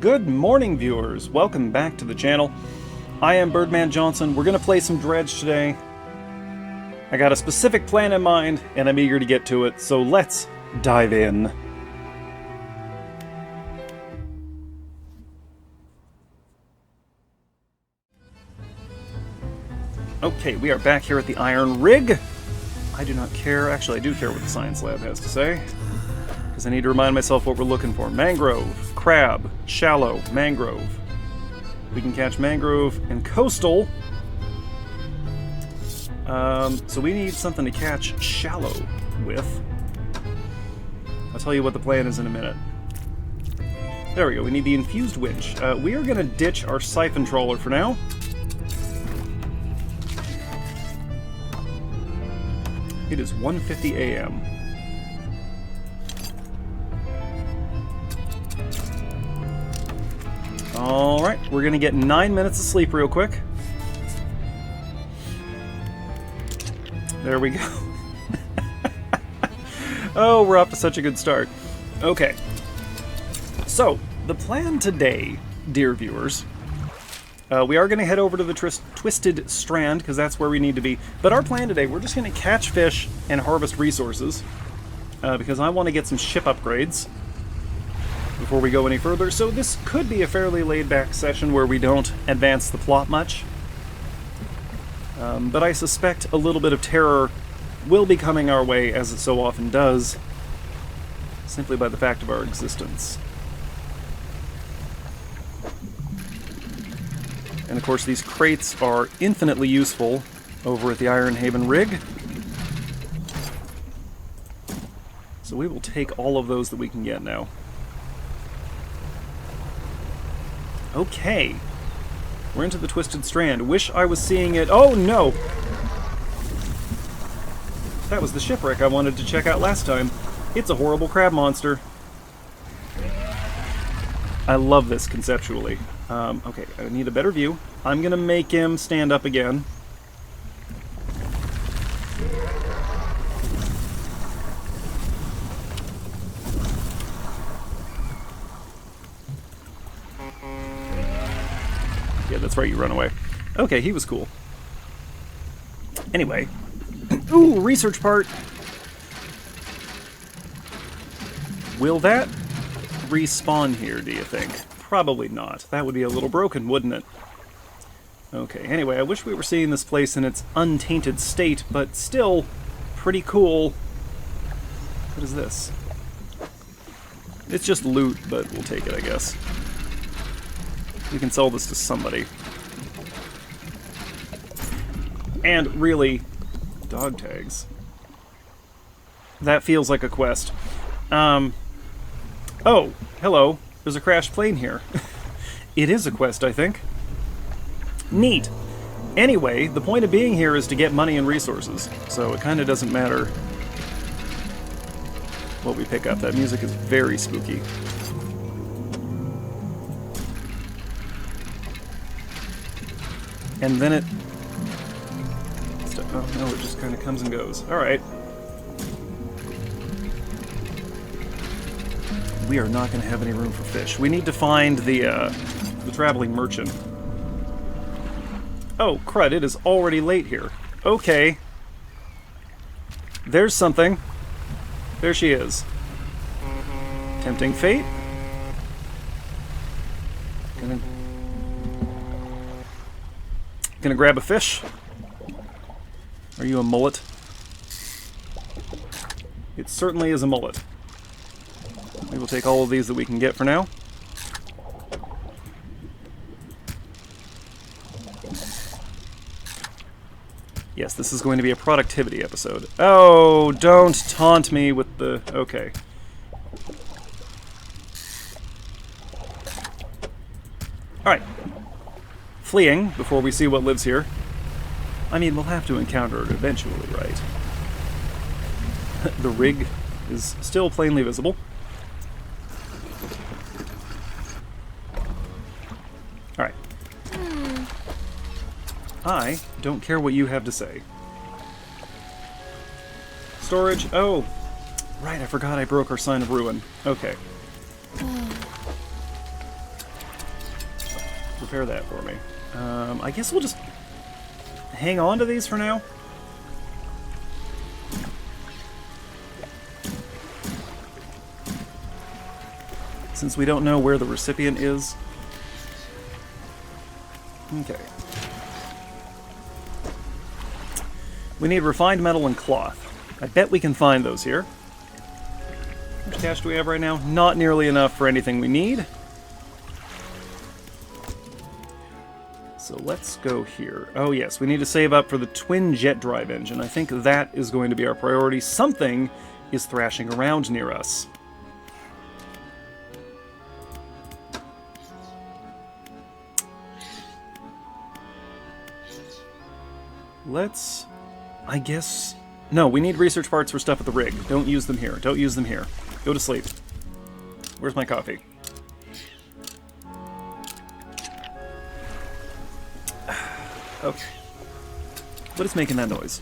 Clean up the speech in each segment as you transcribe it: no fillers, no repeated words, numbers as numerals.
Good morning, viewers. Welcome back to the channel. I am Birdman Johnson. We're going to play some Dredge today. I got a specific plan in mind, and I'm eager to get to it, so let's dive in. Okay, we are back here at the Iron Rig. I do not care. Actually, I do care what the science lab has to say, because I need to remind myself what we're looking for. Mangrove, crab, shallow, mangrove. We can catch mangrove and coastal. So we need something to catch shallow with. I'll tell you what the plan is in a minute. There we go. We need the infused winch. We are going to ditch our siphon trawler for now. It is 1:50 a.m. Alright, we're going to get 9 minutes of sleep real quick. There we go. Oh, we're off to such a good start. Okay. So, the plan today, dear viewers, we are going to head over to the Twisted Strand, because that's where we need to be. But our plan today, we're just going to catch fish and harvest resources, because I want to get some ship upgrades before we go any further. So this could be a fairly laid-back session where we don't advance the plot much. But I suspect a little bit of terror will be coming our way, as it so often does, simply by the fact of our existence. And of course these crates are infinitely useful over at the Iron Haven rig. So we will take all of those that we can get now. Okay. We're into the Twisted Strand. Wish I was seeing it. Oh no! That was the shipwreck I wanted to check out last time. It's a horrible crab monster. I love this conceptually. Okay, I need a better view. I'm gonna make him stand up again. Yeah, that's right, you run away. Okay, he was cool. Anyway. Ooh, research part! Will that respawn here, do you think? Probably not. That would be a little broken, wouldn't it? Okay, anyway, I wish we were seeing this place in its untainted state, but still pretty cool. What is this? It's just loot, but we'll take it, I guess. We can sell this to somebody. And really, dog tags. That feels like a quest. Oh, hello. There's a crashed plane here. It is a quest, I think. Neat. Anyway, the point of being here is to get money and resources, so it kind of doesn't matter what we pick up. That music is very spooky. And then it... Oh, no, it just kind of comes and goes. Alright. We are not going to have any room for fish. We need to find the traveling merchant. Oh, crud, it is already late here. Okay. There's something. There she is. Tempting fate. Gonna grab a fish. Are you a mullet? It certainly is a mullet. We will take all of these that we can get for now. Yes, this is going to be a productivity episode. Oh, don't taunt me with the... Okay. Alright. Fleeing before we see what lives here. I mean, we'll have to encounter it eventually, right? The rig is still plainly visible. Alright. I don't care what you have to say. Storage. Oh, right, I forgot I broke our sign of ruin. Okay. Prepare that for me. I guess we'll just hang on to these for now. Since we don't know where the recipient is. Okay. We need refined metal and cloth. I bet we can find those here. How much cash do we have right now? Not nearly enough for anything we need. So let's go here. Oh yes, we need to save up for the twin jet drive engine. I think that is going to be our priority. Something is thrashing around near us. Let's... I guess... No, we need research parts for stuff at the rig. Don't use them here. Don't use them here. Go to sleep. Where's my coffee? Okay. What is making that noise?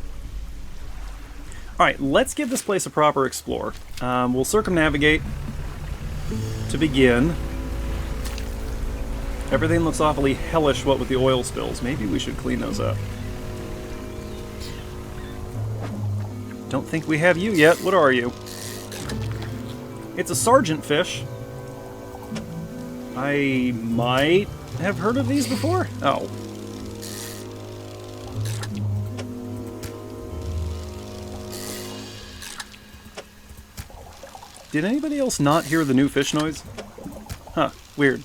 Alright, let's give this place a proper explore. We'll circumnavigate to begin. Everything looks awfully hellish, what with the oil spills. Maybe we should clean those up. Don't think we have you yet. What are you? It's a sergeant fish. I might have heard of these before? Oh. Did anybody else not hear the new fish noise? Huh, weird.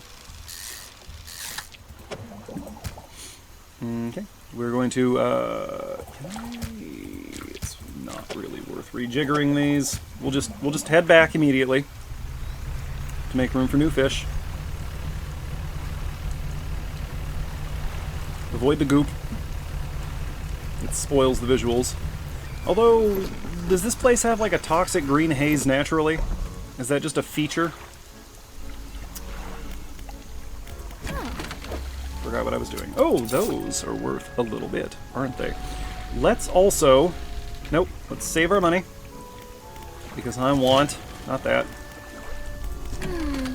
Okay, we're going to, it's not really worth rejiggering these. We'll just head back immediately to make room for new fish. Avoid the goop. It spoils the visuals. Although, does this place have like a toxic green haze naturally? Is that just a feature? Forgot what I was doing. Oh, those are worth a little bit, aren't they? Let's also... Nope, let's save our money. Because I want... Not that.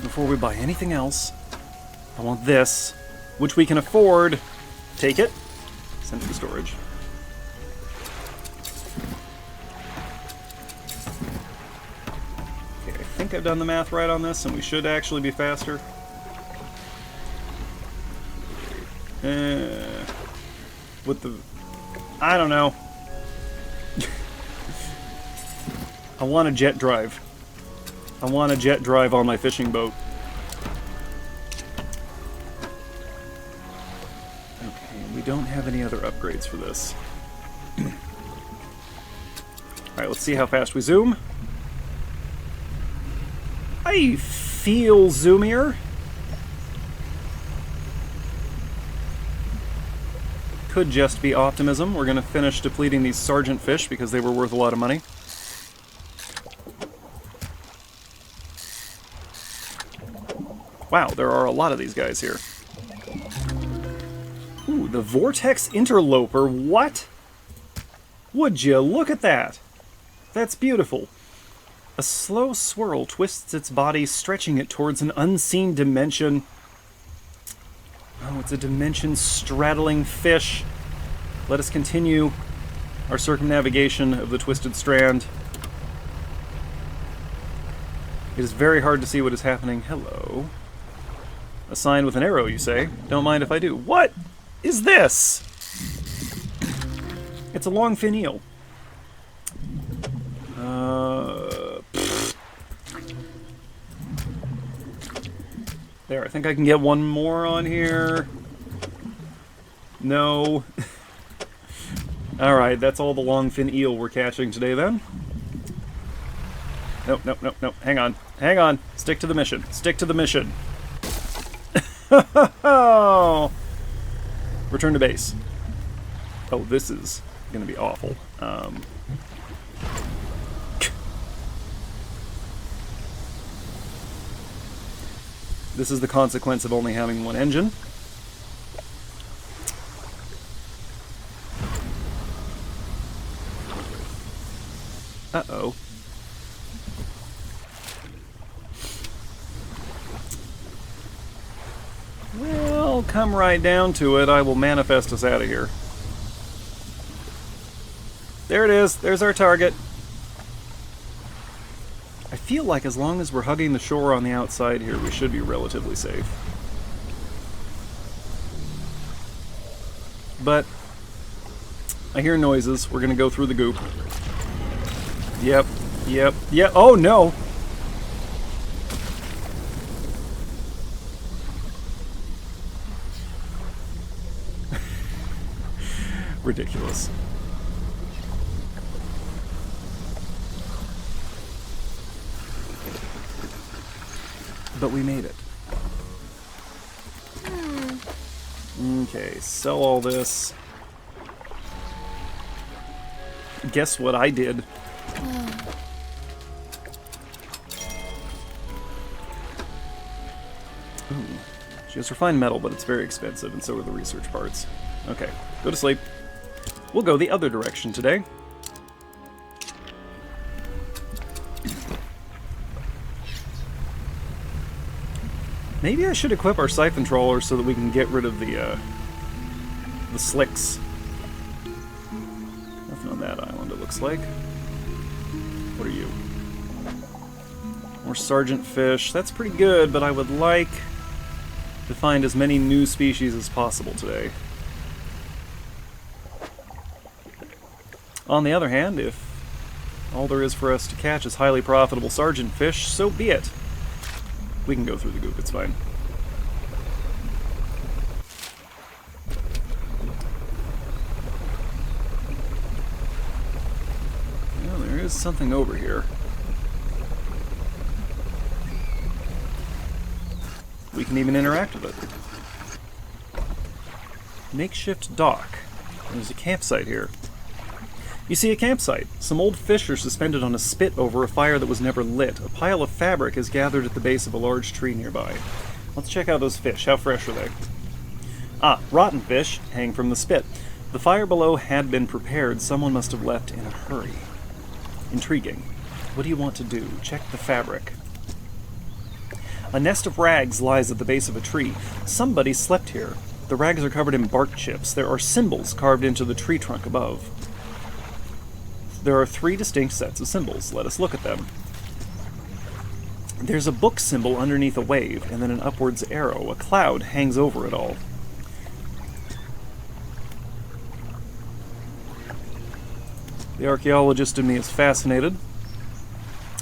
Before we buy anything else, I want this, which we can afford. Take it. Send it to storage. Okay, I think I've done the math right on this, and we should actually be faster. With the... I don't know. I want a jet drive. I want a jet drive on my fishing boat. Okay, we don't have any other upgrades for this. Alright, let's see how fast we zoom. I feel zoomier. Could just be optimism. We're going to finish depleting these sergeant fish because they were worth a lot of money. Wow, there are a lot of these guys here. Ooh, the Vortex Interloper. What? Would you look at that? That's beautiful. A slow swirl twists its body, stretching it towards an unseen dimension. Oh, it's a dimension-straddling fish. Let us continue our circumnavigation of the Twisted Strand. It is very hard to see what is happening. Hello. A sign with an arrow, you say? Don't mind if I do. What is this? It's a longfin eel. There, I think I can get one more on here. No. Alright, that's all the longfin eel we're catching today then. Nope, nope, nope, nope. Hang on. Hang on. Stick to the mission. Stick to the mission. Return to base. Oh, this is going to be awful. This is the consequence of only having one engine. Uh-oh. Well, all come right down to it, I will manifest us out of here. There it is. There's our target. I feel like as long as we're hugging the shore on the outside here, we should be relatively safe. But I hear noises. We're going to go through the goop. Yep. Yep. Yep. Oh, no! Ridiculous. But we made it. Okay, sell all this. Guess what I did? Ooh. She has refined metal, but it's very expensive, and so are the research parts. Okay, go to sleep. We'll go the other direction today. Maybe I should equip our siphon trawler so that we can get rid of the slicks. Nothing on that island, it looks like. What are you? More sergeant fish. That's pretty good, but I would like to find as many new species as possible today. On the other hand, if all there is for us to catch is highly profitable sergeant fish, so be it. We can go through the goop, it's fine. Well, there is something over here. We can even interact with it. Makeshift dock. There's a campsite here. You see a campsite. Some old fish are suspended on a spit over a fire that was never lit. A pile of fabric is gathered at the base of a large tree nearby. Let's check out those fish. How fresh are they? Ah, rotten fish hang from the spit. The fire below had been prepared. Someone must have left in a hurry. Intriguing. What do you want to do? Check the fabric. A nest of rags lies at the base of a tree. Somebody slept here. The rags are covered in bark chips. There are symbols carved into the tree trunk above. There are 3 distinct sets of symbols. Let us look at them. There's a book symbol underneath a wave, and then an upwards arrow. A cloud hangs over it all. The archaeologist in me is fascinated.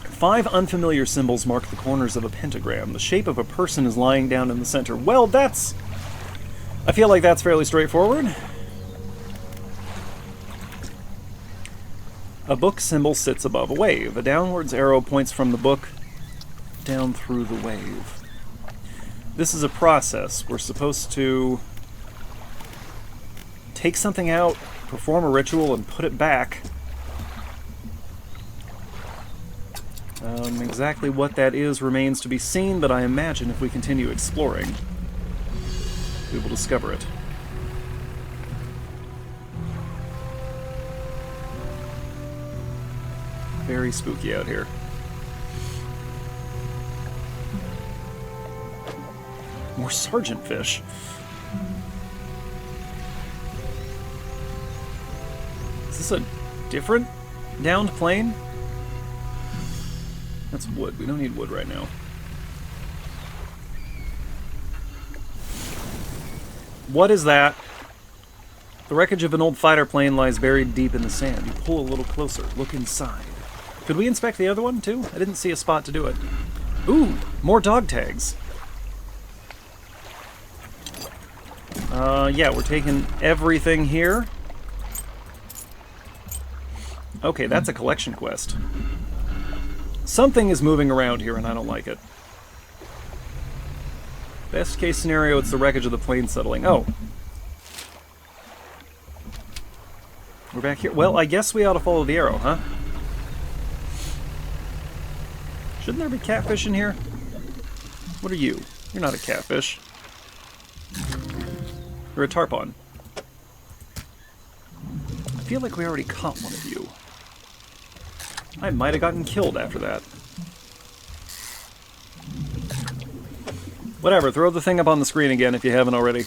5 unfamiliar symbols mark the corners of a pentagram. The shape of a person is lying down in the center. Well, that's... I feel like that's fairly straightforward. A book symbol sits above a wave. A downwards arrow points from the book down through the wave. This is a process. We're supposed to take something out, perform a ritual, and put it back. Exactly what that is remains to be seen, but I imagine if we continue exploring, we will discover it. Very spooky out here. More sergeant fish. Is this a different downed plane? That's wood. We don't need wood right now. What is that? The wreckage of an old fighter plane lies buried deep in the sand. You pull a little closer. Look inside. Could we inspect the other one, too? I didn't see a spot to do it. Ooh, more dog tags. Yeah, we're taking everything here. Okay, that's a collection quest. Something is moving around here, and I don't like it. Best case scenario, it's the wreckage of the plane settling. Oh. We're back here. Well, I guess we ought to follow the arrow, huh? Shouldn't there be catfish in here? What are you? You're not a catfish. You're a tarpon. I feel like we already caught one of you. I might have gotten killed after that. Whatever, throw the thing up on the screen again if you haven't already.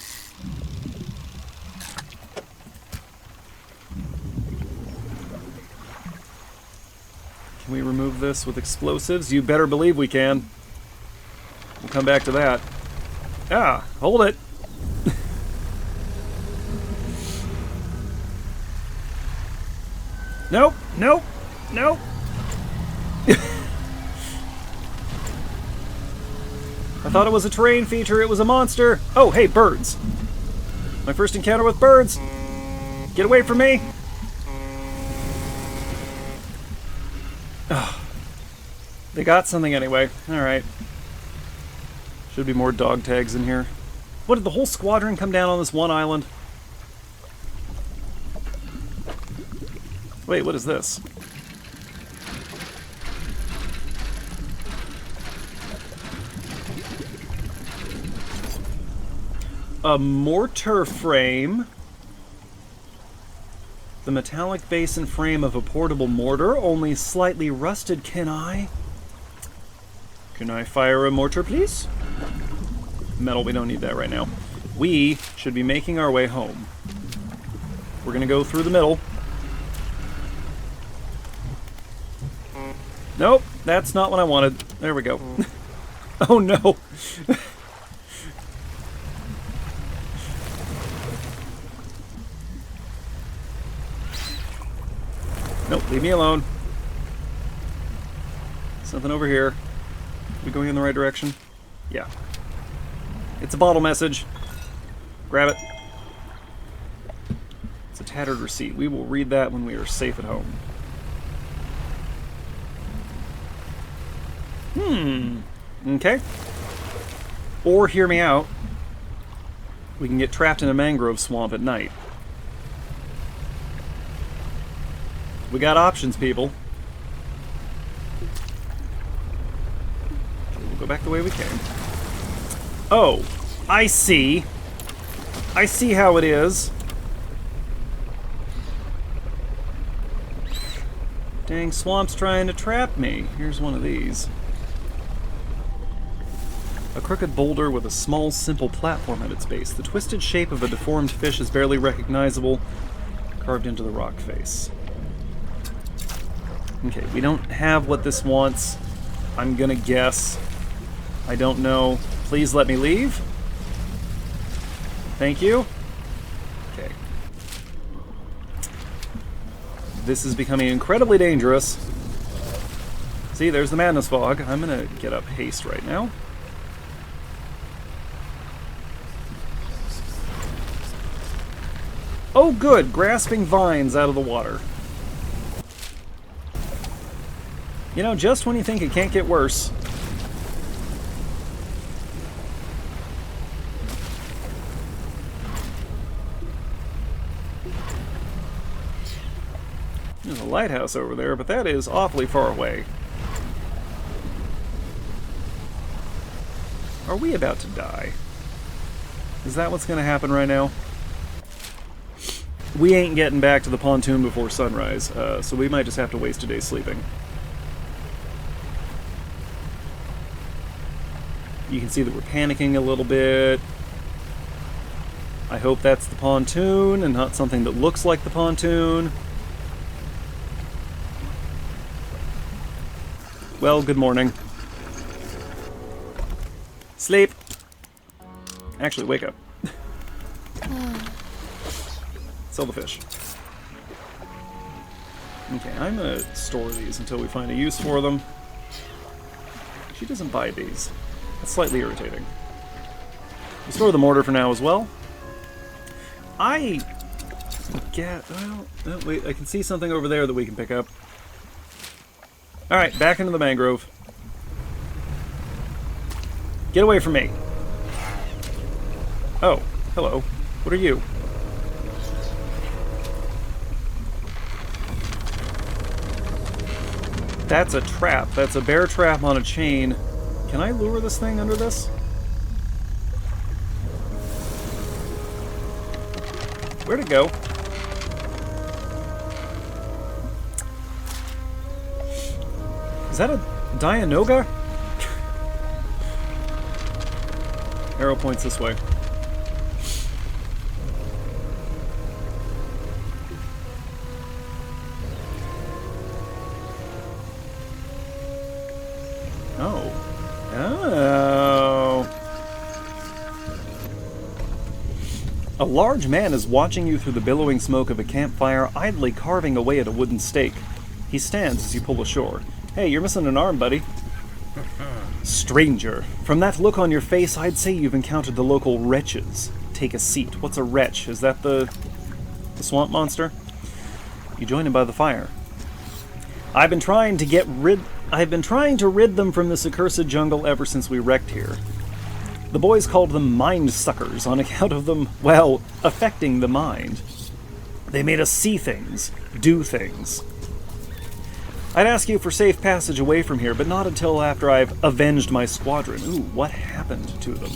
Can we remove this with explosives? You better believe we can. We'll come back to that. Ah, hold it. Nope, nope, nope. I thought it was a terrain feature, it was a monster. Oh, hey, birds. My first encounter with birds. Get away from me. Oh, they got something anyway. Alright. Should be more dog tags in here. What, did the whole squadron come down on this one island? Wait, what is this? A mortar frame. The metallic base and frame of a portable mortar, only slightly rusted. Can I fire a mortar, please? Metal, we don't need that right now. We should be making our way home. We're gonna go through the middle. Nope, that's not what I wanted. There we go. Oh no! Nope, leave me alone. Something over here. We going in the right direction? Yeah. It's a bottle message. Grab it. It's a tattered receipt. We will read that when we are safe at home. Okay. Or, hear me out, we can get trapped in a mangrove swamp at night. We got options, people. Okay, we'll go back the way we came. Oh, I see. I see how it is. Dang, swamp's trying to trap me. Here's one of these. A crooked boulder with a small, simple platform at its base. The twisted shape of a deformed fish is barely recognizable, carved into the rock face. Okay, we don't have what this wants. I'm gonna guess. I don't know. Please let me leave. Thank you. Okay. This is becoming incredibly dangerous. See, there's the madness fog. I'm gonna get up haste right now. Oh good, grasping vines out of the water. You know, just when you think it can't get worse. There's a lighthouse over there, but that is awfully far away. Are we about to die? Is that what's going to happen right now? We ain't getting back to the pontoon before sunrise, so we might just have to waste a day sleeping. You can see that we're panicking a little bit. I hope that's the pontoon and not something that looks like the pontoon. Well, good morning. Sleep. Actually, wake up. Sell the fish. Okay, I'm gonna store these until we find a use for them. She doesn't buy these. That's slightly irritating. We'll store the mortar for now as well. I get... well, oh, wait, I can see something over there that we can pick up. Alright, back into the mangrove. Get away from me. Oh, hello. What are you? That's a trap. That's a bear trap on a chain. Can I lure this thing under this? Where'd it go? Is that a Dianoga? Arrow points this way. Oh. Oh. A large man is watching you through the billowing smoke of a campfire, idly carving away at a wooden stake. He stands as you pull ashore. Hey, you're missing an arm, buddy. Stranger. From that look on your face, I'd say you've encountered the local wretches. Take a seat. What's a wretch? Is that the swamp monster? You join him by the fire. I've been trying to rid them from this accursed jungle ever since we wrecked here. The boys called them mind suckers on account of them, well, affecting the mind. They made us see things, do things. I'd ask you for safe passage away from here, but not until after I've avenged my squadron. Ooh, what happened to them?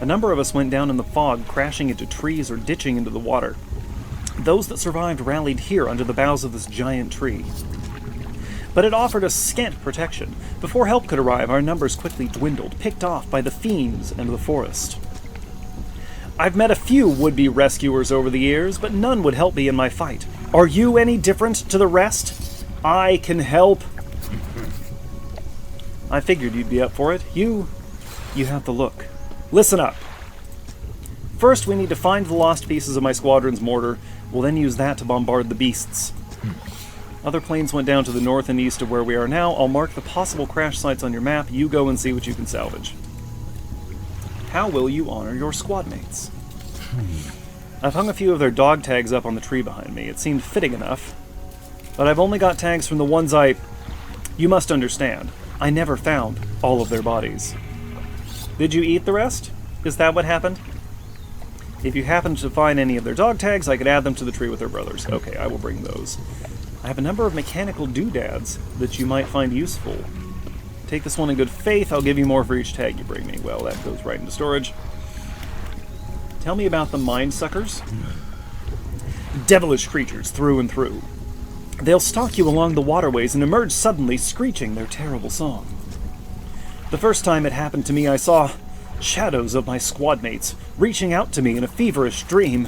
A number of us went down in the fog, crashing into trees or ditching into the water. Those that survived rallied here under the boughs of this giant tree. But it offered us scant protection. Before help could arrive, our numbers quickly dwindled, picked off by the fiends and the forest. I've met a few would-be rescuers over the years, but none would help me in my fight. Are you any different to the rest? I can help. I figured you'd be up for it. You have the look. Listen up. First, we need to find the lost pieces of my squadron's mortar. We'll then use that to bombard the beasts. Other planes went down to the north and east of where we are now. I'll mark the possible crash sites on your map. You go and see what you can salvage. How will you honor your squad mates? I've hung a few of their dog tags up on the tree behind me. It seemed fitting enough. But I've only got tags from the ones You must understand, I never found all of their bodies. Did you eat the rest? Is that what happened? If you happen to find any of their dog tags, I could add them to the tree with their brothers. Okay, I will bring those. I have a number of mechanical doodads that you might find useful. Take this one in good faith. I'll give you more for each tag you bring me. Well, that goes right into storage. Tell me about the mind suckers. Devilish creatures through and through. They'll stalk you along the waterways and emerge suddenly, screeching their terrible song. The first time it happened to me, I saw shadows of my squad mates reaching out to me in a feverish dream.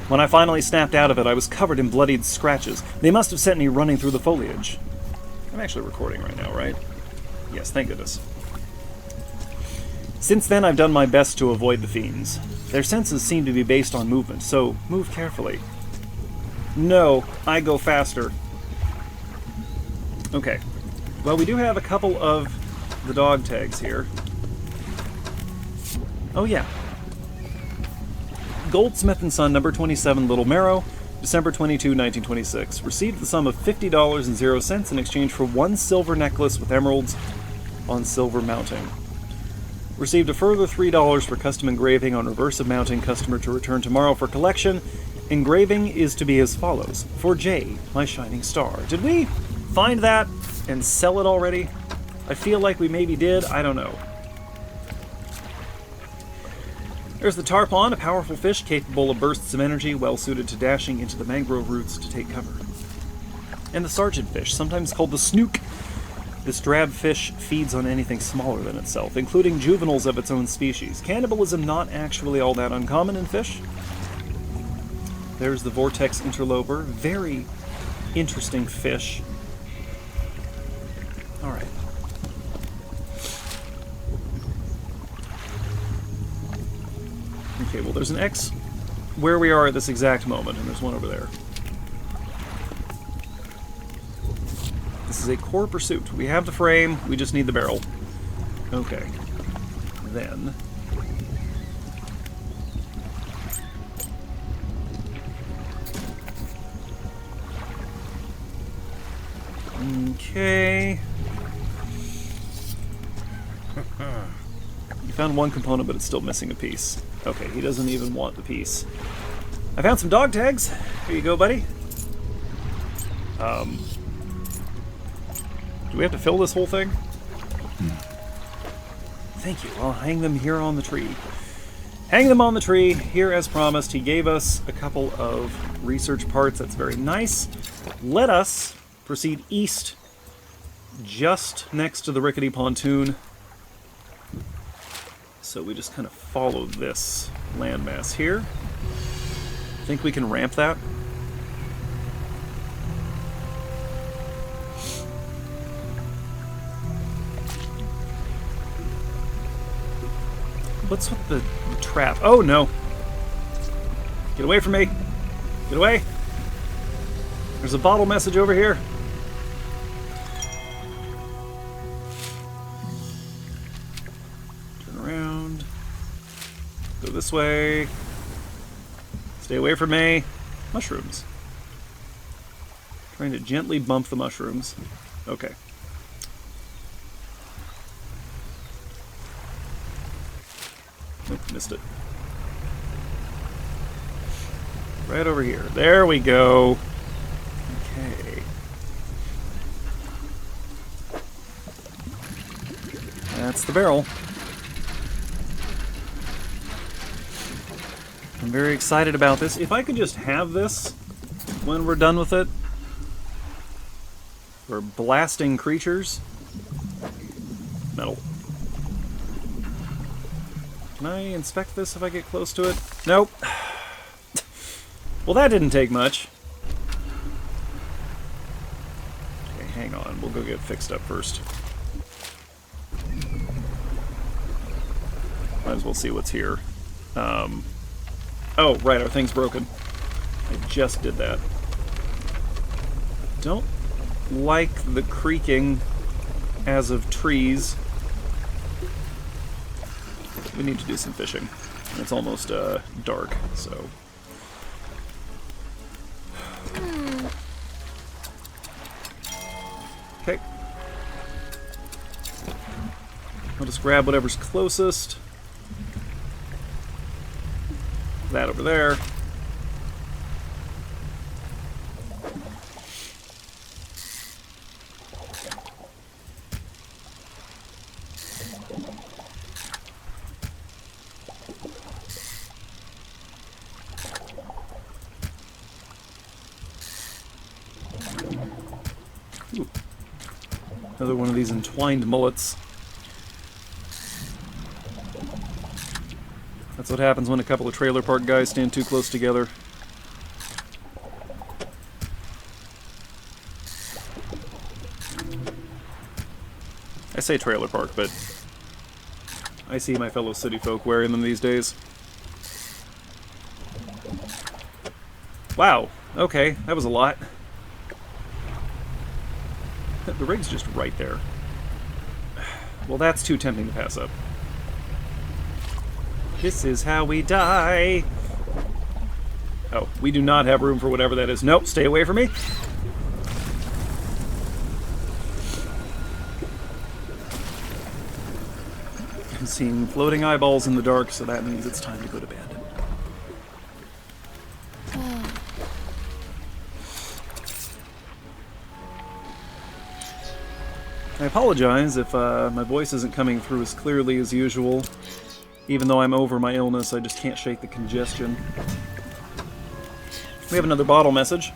When I finally snapped out of it, I was covered in bloodied scratches. They must have sent me running through the foliage. I'm actually recording right now, right? Yes, thank goodness. Since then, I've done my best to avoid the fiends. Their senses seem to be based on movement, so move carefully. No, I go faster. Okay. Well, we do have a couple of the dog tags here. Oh, yeah. Goldsmith & Son, number 27, Little Marrow, December 22, 1926. Received the sum of $50.00 in exchange for one silver necklace with emeralds on silver mounting. Received a further $3 for custom engraving on reverse of mounting. Customer to return tomorrow for collection. Engraving is to be as follows. For Jay, my shining star. Did we find that and sell it already? I feel like we maybe did. I don't know. There's the tarpon, a powerful fish capable of bursts of energy, well suited to dashing into the mangrove roots to take cover. And the sergeant fish, sometimes called the snook. This drab fish feeds on anything smaller than itself, including juveniles of its own species. Cannibalism not actually all that uncommon in fish. There's the vortex interloper, very interesting fish. Alright. Okay, well there's an X where we are at this exact moment, and there's one over there. This is a core pursuit. We have the frame, we just need the barrel. Okay. Then... Okay. You found one component, but it's still missing a piece. Okay, he doesn't even want the piece. I found some dog tags. Here you go, buddy. Do we have to fill this whole thing? Thank you. I'll hang them here on the tree. Hang them on the tree. Here, as promised, he gave us a couple of research parts. That's very nice. Let us proceed east, just next to the rickety pontoon. So we just kind of follow this landmass here. Think we can ramp that? What's with the trap? Oh no! Get away from me! Get away! There's a bottle message over here. Turn around. Go this way. Stay away from me. Mushrooms. Trying to gently bump the mushrooms. Okay. Nope, missed it. Right over here. There we go. Okay. That's the barrel. I'm very excited about this. If I could just have this when we're done with it. For blasting creatures. Metal. Can I inspect this if I get close to it? Nope. Well, that didn't take much. Okay, hang on. We'll go get fixed up first. Might as well see what's here. Oh, right, our thing's broken. I just did that. Don't like the creaking as of trees. We need to do some fishing. It's almost dark, so... Okay. I'll just grab whatever's closest. That over there. Ooh. Another one of these entwined mullets. That's what happens when a couple of trailer park guys stand too close together. I say trailer park, but I see my fellow city folk wearing them these days. Wow, okay, that was a lot. The rig's just right there. Well, that's too tempting to pass up. This is how we die. Oh, we do not have room for whatever that is. Nope, stay away from me. I'm seeing floating eyeballs in the dark, so that means it's time to go to bed. I apologize if my voice isn't coming through as clearly as usual. Even though I'm over my illness, I just can't shake the congestion. We have another bottle message.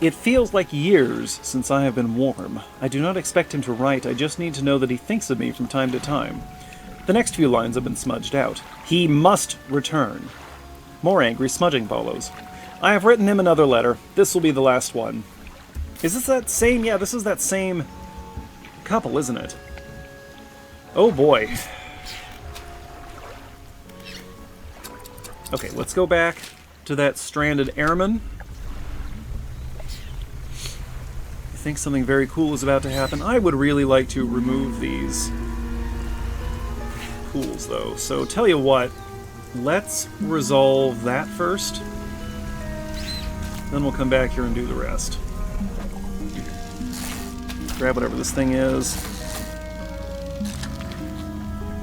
It feels like years since I have been warm. I do not expect him to write, I just need to know that he thinks of me from time to time. The next few lines have been smudged out. He must return. More angry smudging follows. I have written him another letter. This will be the last one. Is this that same... Yeah, this is that same couple, isn't it? Oh boy. Okay, let's go back to that stranded airman. I think something very cool is about to happen. I would really like to remove these pools, though. So, tell you what, let's resolve that first. Then we'll come back here and do the rest. Grab whatever this thing is.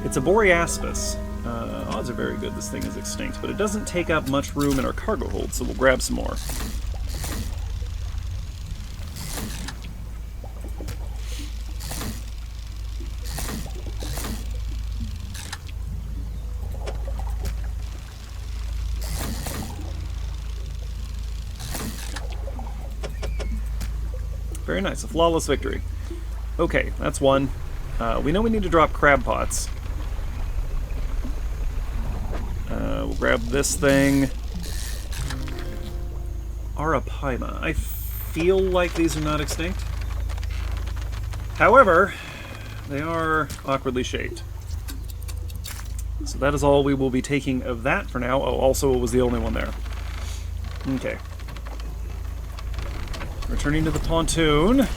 It's a Boreaspis. Odds are very good this thing is extinct, but it doesn't take up much room in our cargo hold, so we'll grab some more. Very nice, a flawless victory. Okay, that's one. We know we need to drop crab pots. We'll grab this thing. Arapaima. I feel like these are not extinct. However, they are awkwardly shaped. So that is all we will be taking of that for now. Oh, also it was the only one there. Okay. Returning to the pontoon.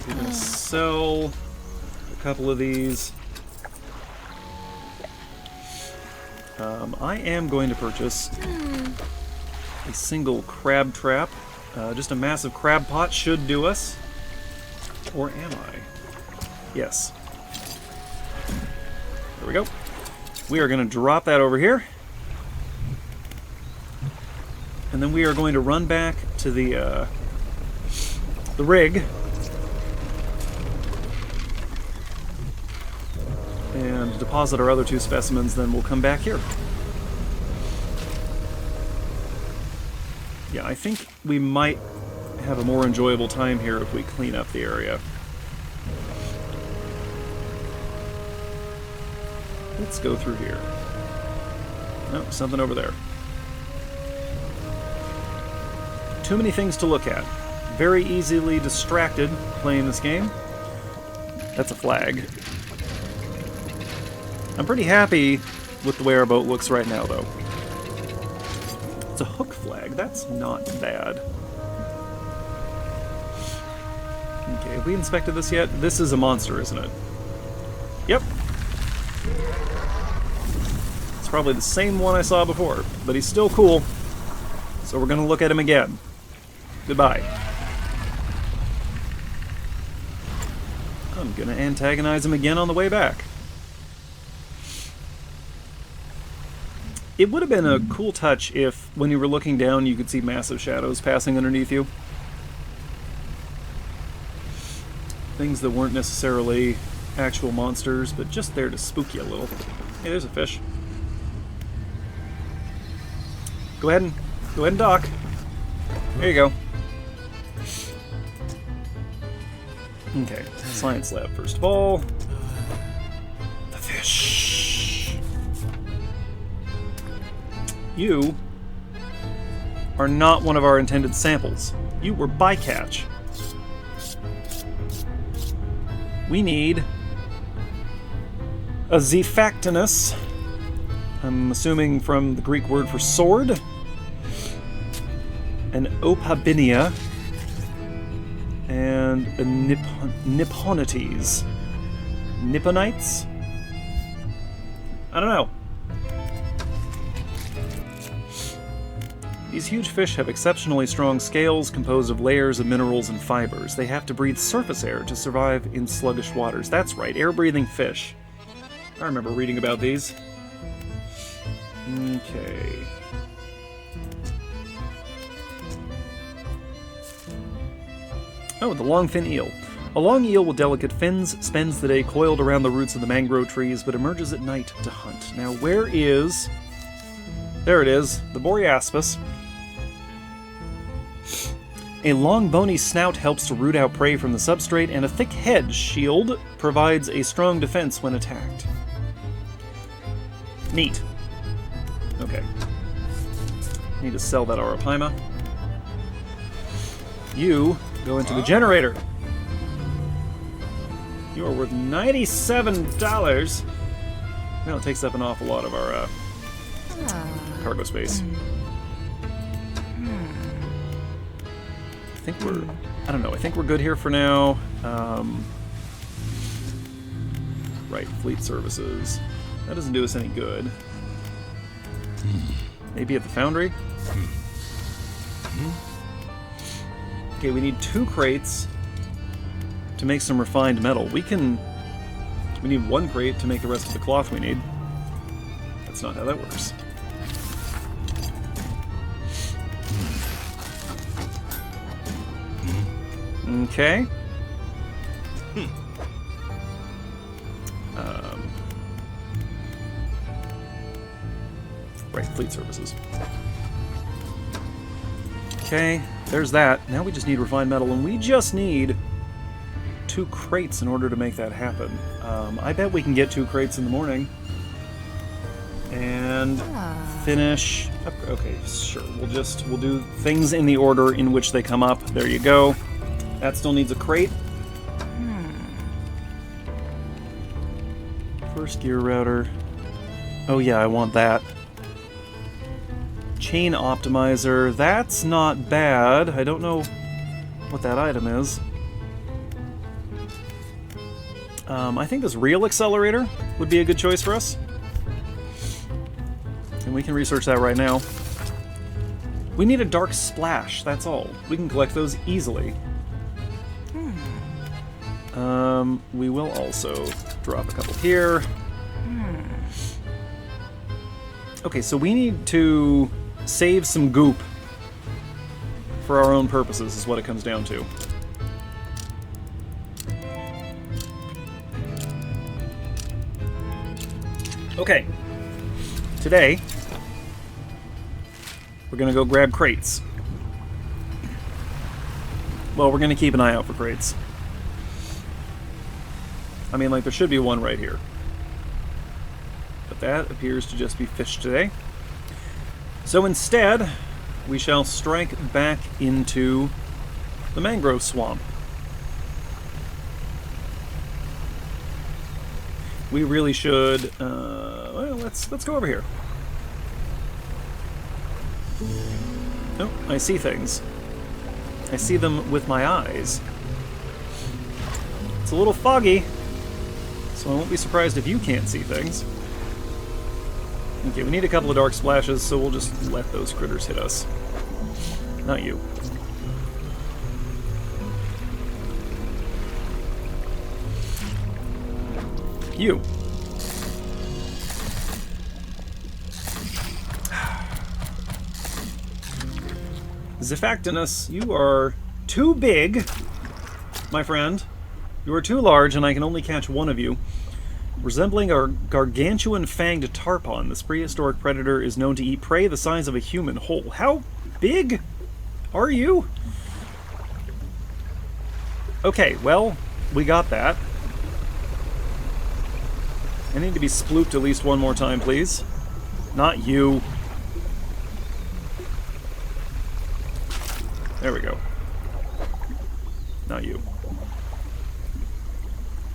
We're gonna sell a couple of these. I am going to purchase a single crab trap. Just a massive crab pot should do us. Or am I? Yes. There we go. We are going to drop that over here. And then we are going to run back to the rig. And deposit our other two specimens, then we'll come back here. Yeah, I think we might have a more enjoyable time here if we clean up the area. Let's go through here. Oh, something over there. Too many things to look at. Very easily distracted playing this game. That's a flag. I'm pretty happy with the way our boat looks right now, though. It's a hook flag. That's not bad. Okay, have we inspected this yet? This is a monster, isn't it? Yep. It's probably the same one I saw before, but he's still cool. So we're going to look at him again. Goodbye. I'm going to antagonize him again on the way back. It would have been a cool touch if, when you were looking down, you could see massive shadows passing underneath you. Things that weren't necessarily actual monsters, but just there to spook you a little. Hey, there's a fish. Go ahead and dock. There you go. Okay, science lab first of all. The fish. You are not one of our intended samples. You were bycatch. We need a Zephactinus. I'm assuming from the Greek word for sword. An Opabinia. And a Nipponites. Nipponites? I don't know. These huge fish have exceptionally strong scales composed of layers of minerals and fibers. They have to breathe surface air to survive in sluggish waters. That's right, air-breathing fish. I remember reading about these. Okay. Oh, the longfin eel. A long eel with delicate fins spends the day coiled around the roots of the mangrove trees, but emerges at night to hunt. Now, where is... There it is, the Boreaspis. A long bony snout helps to root out prey from the substrate, and a thick head shield provides a strong defense when attacked. Neat. Okay. Need to sell that Arapaima. You go into the generator. You are worth $97. Well, it takes up an awful lot of our cargo space. I think we're... I don't know. I think we're good here for now. Right, fleet services. That doesn't do us any good. Maybe at the foundry? Okay, we need 2 crates to make some refined metal. We need 1 crate to make the rest of the cloth we need. That's not how that works. Okay. Right, fleet services. Okay, there's that. Now we just need refined metal, and we just need 2 crates in order to make that happen. I bet we can get 2 crates in the morning. And finish... Okay, sure. We'll do things in the order in which they come up. There you go. That still needs a crate. First gear router. Oh yeah, I want that. Chain optimizer. That's not bad. I don't know what that item is. I think this real accelerator would be a good choice for us. And we can research that right now. We need a dark splash, that's all. We can collect those easily. We will also drop a couple here. Okay, so we need to save some goop for our own purposes, is what it comes down to. Okay, today we're gonna go grab crates. Well, we're gonna keep an eye out for crates. I mean, like, there should be one right here. But that appears to just be fish today. So instead, we shall strike back into the mangrove swamp. We really should, well, let's go over here. Oh, I see things. I see them with my eyes. It's a little foggy, so I won't be surprised if you can't see things. Okay, we need a couple of dark splashes, so we'll just let those critters hit us. Not you. You. Zifactinus, you are too big, my friend. You are too large, and I can only catch one of you. Resembling a gargantuan fanged tarpon, this prehistoric predator is known to eat prey the size of a human whole. How big are you? Okay, well, we got that. I need to be splooped at least one more time, please. Not you. There we go. Not you.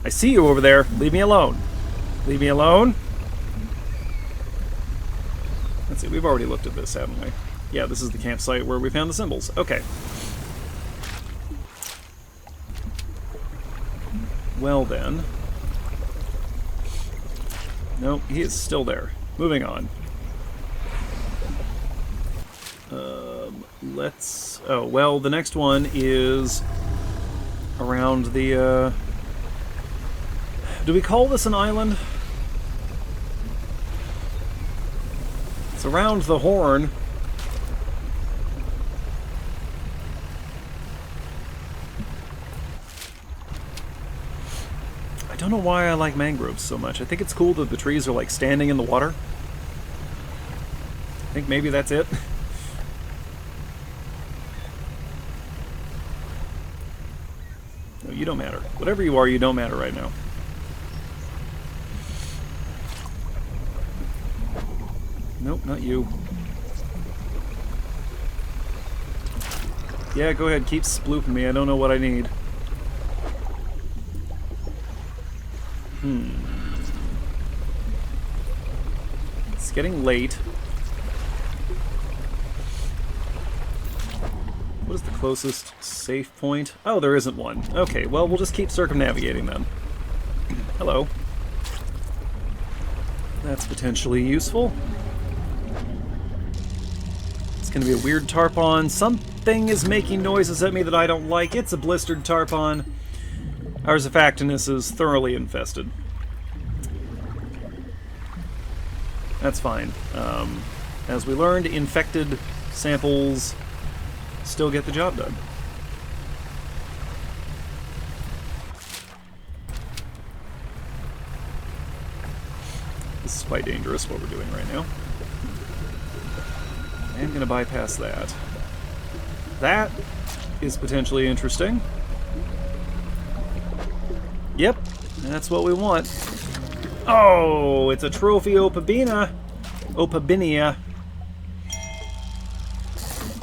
I see you over there. Leave me alone. Leave me alone. Let's see, we've already looked at this, haven't we? Yeah, this is the campsite where we found the symbols. Okay. Well then. Nope, he is still there. Moving on. Let's... Oh, well, the next one is around the, Do we call this an island? It's around the horn. I don't know why I like mangroves so much. I think it's cool that the trees are like standing in the water. I think maybe that's it. No, you don't matter. Whatever you are, you don't matter right now. Nope, not you. Yeah, go ahead, keep splooping me. I don't know what I need. It's getting late. What is the closest safe point? Oh, there isn't one. Okay, well, we'll just keep circumnavigating then. Hello. That's potentially useful. It's gonna be a weird tarpon. Something is making noises at me that I don't like. It's a blistered tarpon. Our Zifactinus is thoroughly infested. That's fine. As we learned, infected samples still get the job done. This is quite dangerous, what we're doing right now. am going to bypass that. That is potentially interesting. Yep, that's what we want. Oh, it's a trophy Opabinia.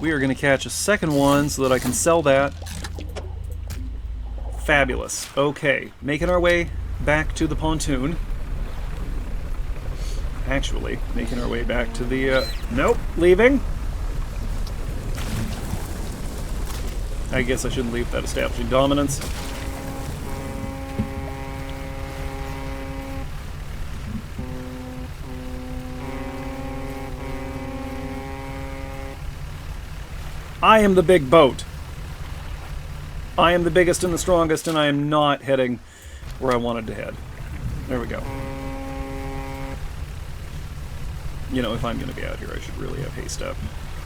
We are going to catch a second one so that I can sell that. Fabulous. Okay, making our way back to the pontoon. Actually, making our way back to the... Nope, leaving. I guess I shouldn't leave that establishing dominance. I am the big boat. I am the biggest and the strongest, and I am not heading where I wanted to head. There we go. You know, if I'm going to be out here, I should really have haste up.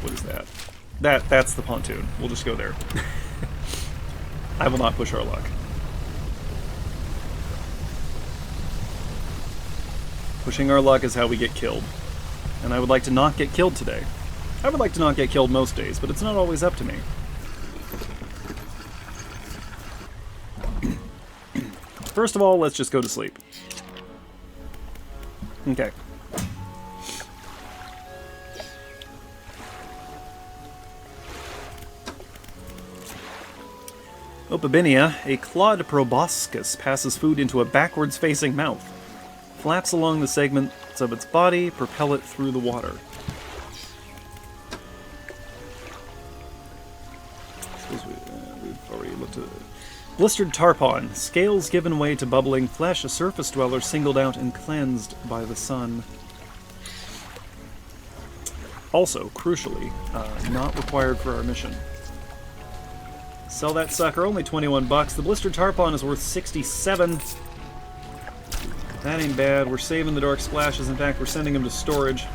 What is that? That's the pontoon. We'll just go there. I will not push our luck. Pushing our luck is how we get killed. And I would like to not get killed today. I would like to not get killed most days, but it's not always up to me. First of all, let's just go to sleep. Okay. Opabinia, a clawed proboscis, passes food into a backwards-facing mouth. Flaps along the segments of its body, propel it through the water. We've already looked at it. Blistered tarpon. Scales given way to bubbling flesh, a surface dweller singled out and cleansed by the sun. Also, crucially, not required for our mission. Sell that sucker, only 21 bucks. The blistered tarpon is worth 67. That ain't bad. We're saving the dark splashes. In fact, we're sending them to storage.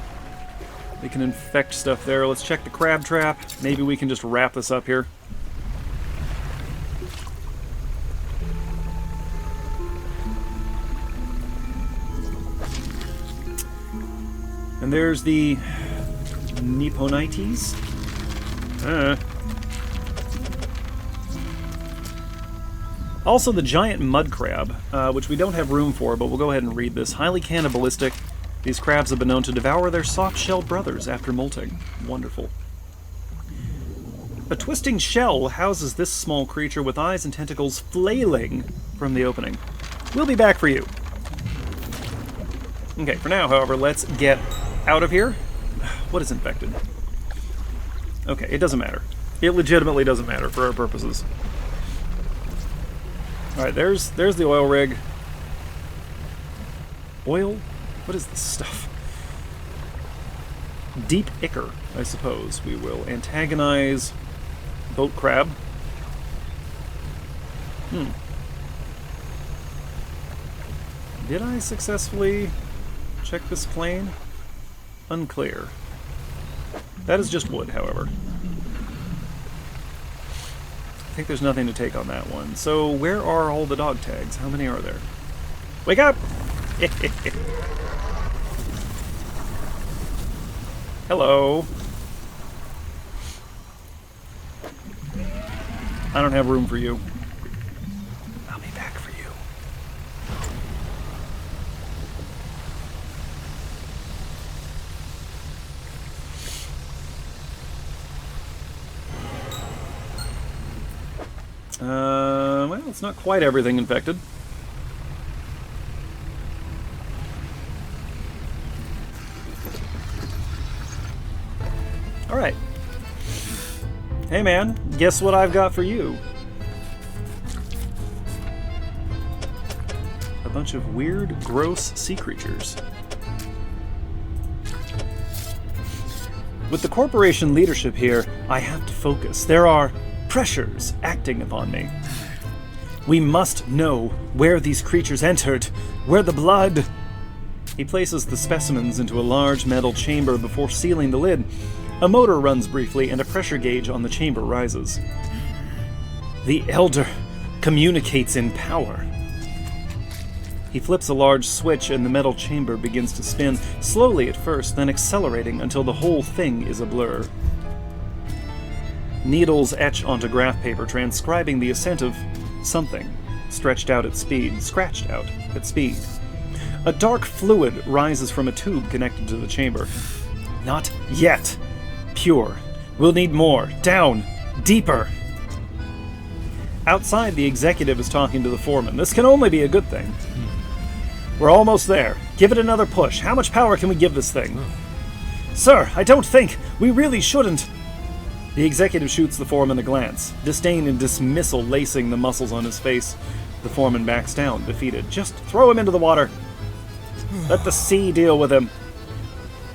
They can infect stuff there. Let's check the crab trap. Maybe we can just wrap this up here. And there's the Nipponites. Also the giant mud crab, which we don't have room for, but we'll go ahead and read this. Highly cannibalistic. These crabs have been known to devour their soft-shelled brothers after molting. Wonderful. A twisting shell houses this small creature with eyes and tentacles flailing from the opening. We'll be back for you. Okay, for now, however, let's get out of here. What is infected? Okay, it doesn't matter. It legitimately doesn't matter for our purposes. Alright, there's the oil rig. Oil? What is this stuff? Deep ichor, I suppose. We will antagonize boat crab. Did I successfully check this plane? Unclear. That is just wood, however. I think there's nothing to take on that one. So where are all the dog tags? How many are there? Wake up! Hello. I don't have room for you. I'll be back for you. Well, it's not quite everything infected. Alright. Hey man, guess what I've got for you? A bunch of weird, gross sea creatures. With the corporation leadership here, I have to focus. There are pressures acting upon me. We must know where these creatures entered, where the blood... He places the specimens into a large metal chamber before sealing the lid. A motor runs briefly, and a pressure gauge on the chamber rises. The Elder communicates in power. He flips a large switch and the metal chamber begins to spin, slowly at first, then accelerating until the whole thing is a blur. Needles etch onto graph paper, transcribing the ascent of something, scratched out at speed. A dark fluid rises from a tube connected to the chamber. Not yet. Pure. We'll need more. Down. Deeper. Outside, the executive is talking to the foreman. This can only be a good thing. We're almost there. Give it another push. How much power can we give this thing? Sir, I don't think. We really shouldn't. The executive shoots the foreman a glance, disdain and dismissal lacing the muscles on his face. The foreman backs down, defeated. Just throw him into the water. Let the sea deal with him.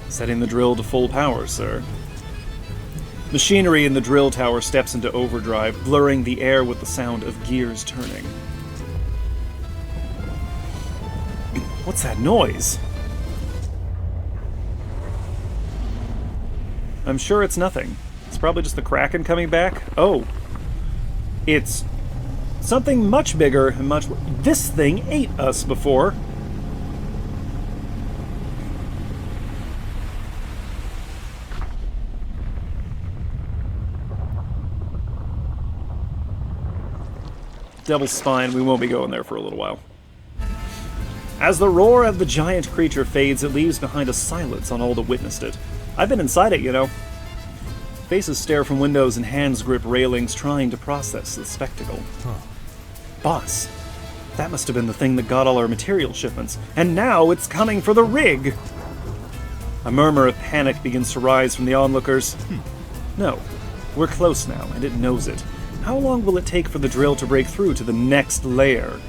Setting the drill to full power, sir. Machinery in the drill tower steps into overdrive, blurring the air with the sound of gears turning. What's that noise? I'm sure it's nothing. It's probably just the Kraken coming back. Oh. It's something much bigger and much... This thing ate us before. Devil's Spine, we won't be going there for a little while. As the roar of the giant creature fades, it leaves behind a silence on all that witnessed it. I've been inside it, you know. Faces stare from windows and hands grip railings, trying to process the spectacle. Boss, that must have been the thing that got all our material shipments, and now it's coming for the rig! A murmur of panic begins to rise from the onlookers. No, we're close now, and it knows it. How long will it take for the drill to break through to the next layer?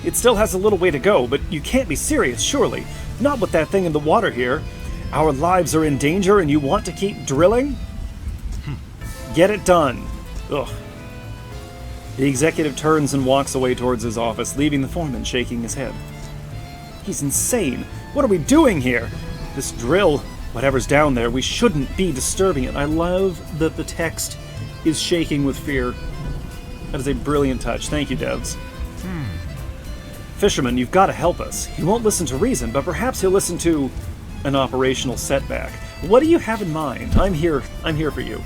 It still has a little way to go, but you can't be serious, surely. Not with that thing in the water here. Our lives are in danger and you want to keep drilling? Get it done. Ugh. The executive turns and walks away towards his office, leaving the foreman shaking his head. He's insane. What are we doing here? This drill, whatever's down there, we shouldn't be disturbing it. I love that the text is shaking with fear. That is a brilliant touch. Thank you, devs. Fisherman, you've got to help us. He won't listen to reason, but perhaps he'll listen to an operational setback. What do you have in mind? I'm here for you.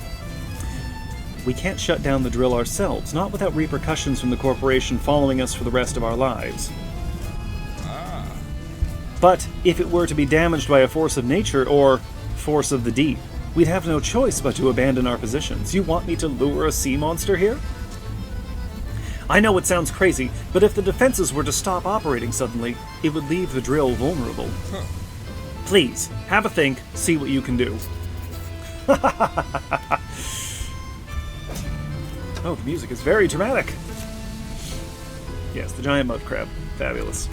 We can't shut down the drill ourselves, not without repercussions from the corporation following us for the rest of our lives. But if it were to be damaged by a force of nature or force of the deep, we'd have no choice but to abandon our positions. You want me to lure a sea monster here? I know it sounds crazy, but if the defenses were to stop operating suddenly, it would leave the drill vulnerable. Please, have a think, see what you can do. Oh, the music is very dramatic. Yes, the giant mud crab. Fabulous.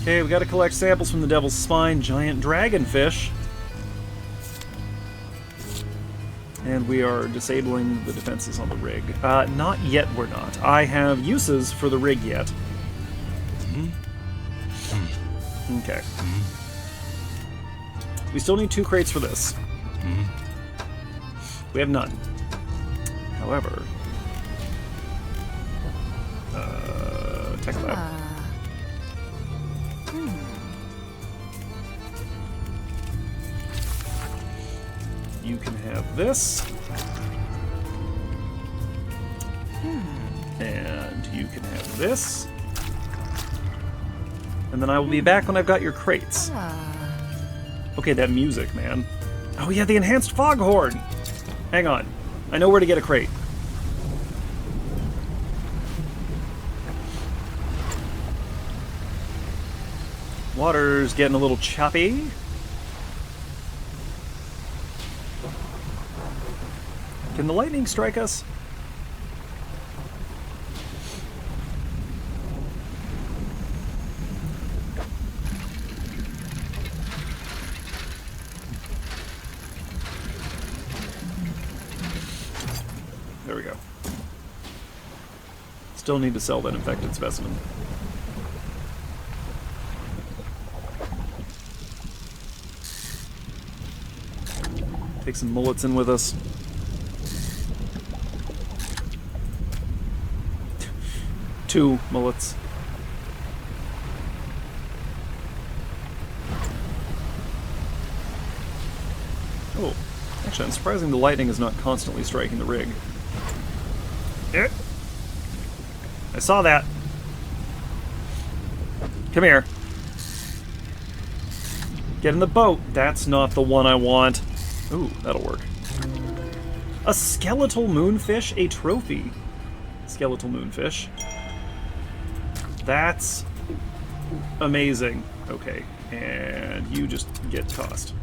Okay, we gotta collect samples from the Devil's Spine, giant dragonfish. And we are disabling the defenses on the rig. Not yet, we're not. I have uses for the rig yet. Okay. We still need 2 crates for this. We have none. However... Tech lab. You can have this. And you can have this. And then I will be back when I've got your crates. Okay, that music, man. Oh yeah, the enhanced foghorn! Hang on. I know where to get a crate. Water's getting a little choppy. Can the lightning strike us? There we go. Still need to sell that infected specimen. Take some mullets in with us. 2 mullets. Oh, actually, I'm surprised the lightning is not constantly striking the rig. I saw that. Come here. Get in the boat. That's not the one I want. Ooh, that'll work. A skeletal moonfish, a trophy. Skeletal moonfish. That's amazing. Okay, and you just get tossed.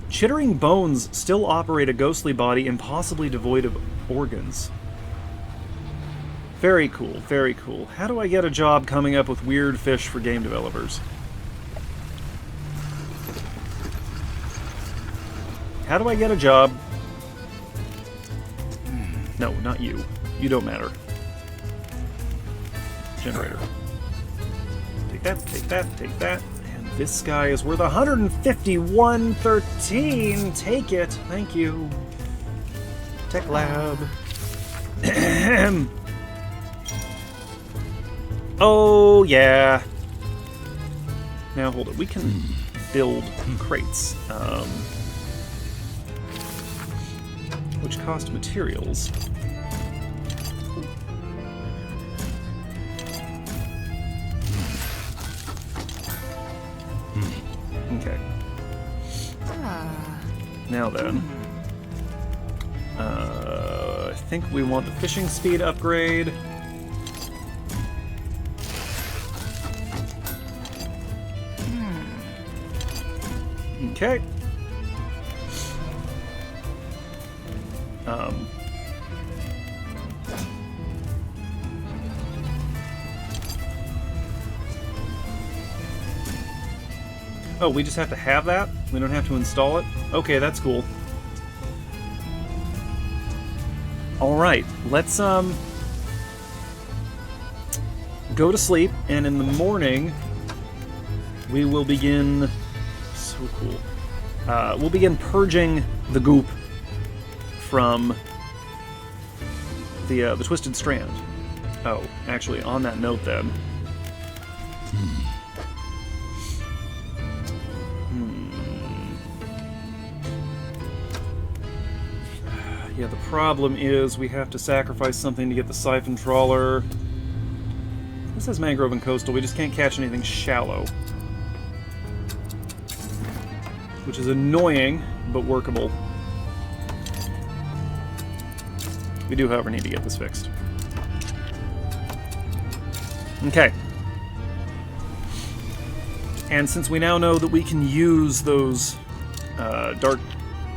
Chittering bones still operate a ghostly body, impossibly devoid of organs. Very cool, very cool. How do I get a job coming up with weird fish for game developers? How do I get a job? No, not you. You don't matter. Generator. Take that, take that, take that. And this guy is worth 151.13. Take it. Thank you. Tech lab. Oh, yeah. Now, hold it. We can build crates. Which cost materials. Okay. Now then. I think we want the fishing speed upgrade. Okay. Oh, we just have to have that? We don't have to install it? Okay, that's cool. Alright, let's go to sleep, and in the morning we will begin... So cool. We'll begin purging the goop from the Twisted Strand. Oh, actually, on that note then... Yeah, the problem is we have to sacrifice something to get the siphon trawler. This says mangrove and coastal. We just can't catch anything shallow. Which is annoying, but workable. We do, however, need to get this fixed. Okay. And since we now know that we can use those dark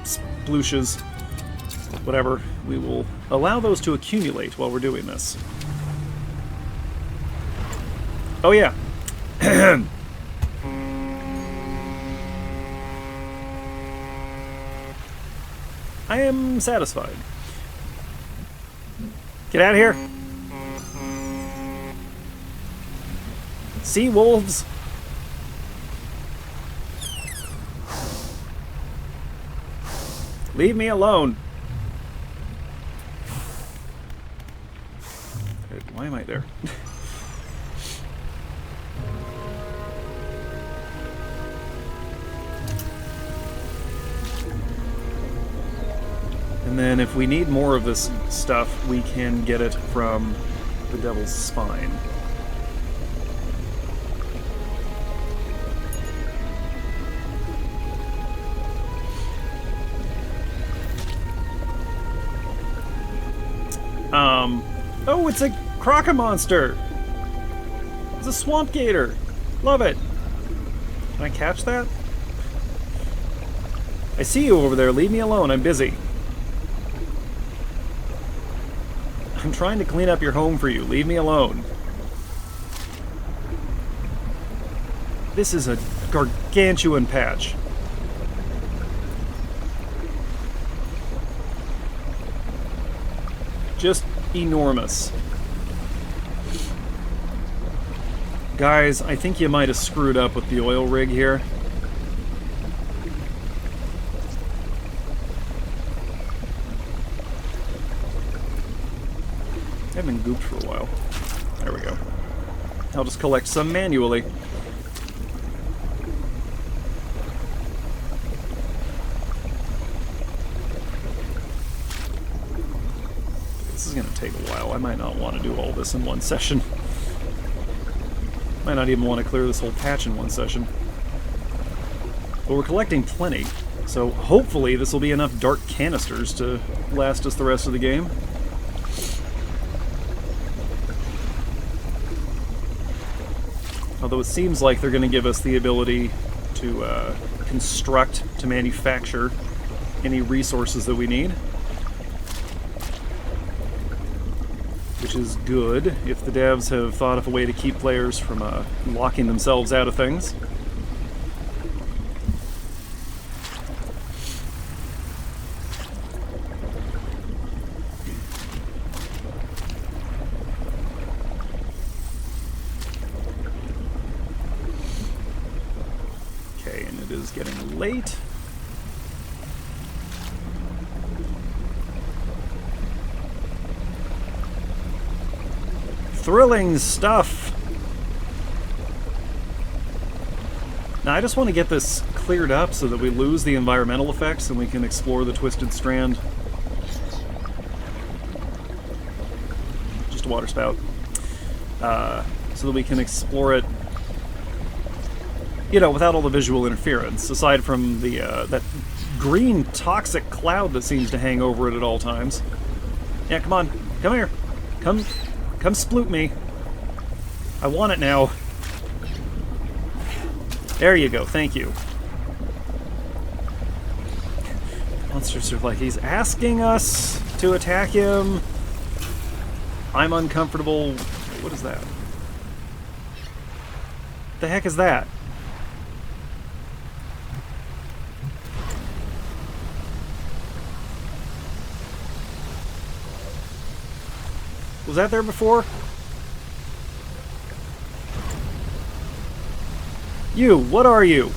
splooshes, whatever, we will allow those to accumulate while we're doing this. Oh yeah. I am satisfied. Get out of here. Sea wolves. Leave me alone. Why am I there? And then if we need more of this stuff, we can get it from the Devil's Spine. Oh, it's a croca monster! It's a swamp gator! Love it! Can I catch that? I see you over there, leave me alone, I'm busy. I'm trying to clean up your home for you, leave me alone. This is a gargantuan patch. Just enormous. Guys, I think you might have screwed up with the oil rig here. I haven't been gooped for a while. There we go. I'll just collect some manually. This is going to take a while. I might not want to do all this in one session. Might not even want to clear this whole patch in one session. But we're collecting plenty, so hopefully this will be enough dark canisters to last us the rest of the game. Although it seems like they're going to give us the ability to construct, to manufacture any resources that we need. Which is good, if the devs have thought of a way to keep players from locking themselves out of things. Okay, and it is getting late. Thrilling stuff! Now I just want to get this cleared up so that we lose the environmental effects and we can explore the Twisted Strand. Just a water spout. So that we can explore it, you know, without all the visual interference, aside from the that green toxic cloud that seems to hang over it at all times. Yeah, come on. Come here. Come sploot me. I want it now. There you go, thank you. Monsters are like, he's asking us to attack him. I'm uncomfortable. What is that? The heck is that? Was that there before? You, what are you?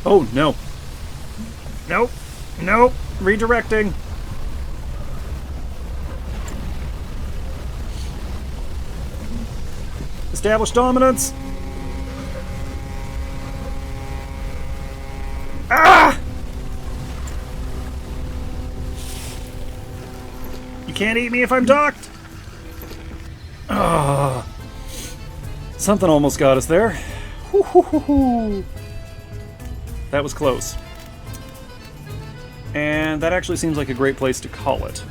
Oh, no. Nope. Nope. Redirecting. Establish dominance. Ah! You can't eat me if I'm docked. Oh, something almost got us there. That was close. And that actually seems like a great place to call it.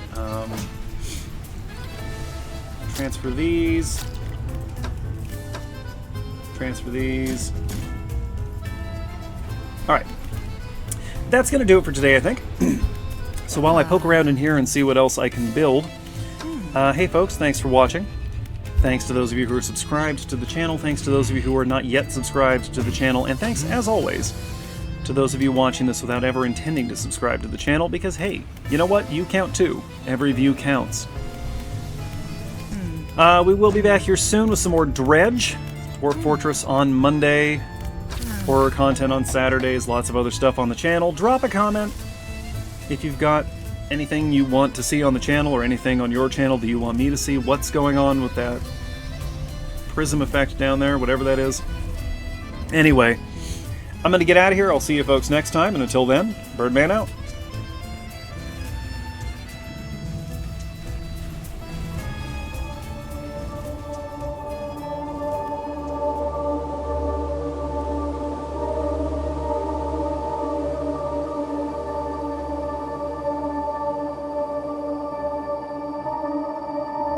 Transfer these. Transfer these. Alright. That's going to do it for today, I think. So while I poke around in here and see what else I can build, hey folks, thanks for watching. Thanks to those of you who are subscribed to the channel, thanks to those of you who are not yet subscribed to the channel, and thanks, as always, to those of you watching this without ever intending to subscribe to the channel, because hey, you know what? You count too. Every view counts. We will be back here soon with some more Dredge, Dwarf Fortress on Monday, horror content on Saturdays, lots of other stuff on the channel. Drop a comment if you've got anything you want to see on the channel or anything on your channel that you want me to see. What's going on with that prism effect down there, whatever that is. Anyway, I'm going to get out of here. I'll see you folks next time, and until then, Birdman out.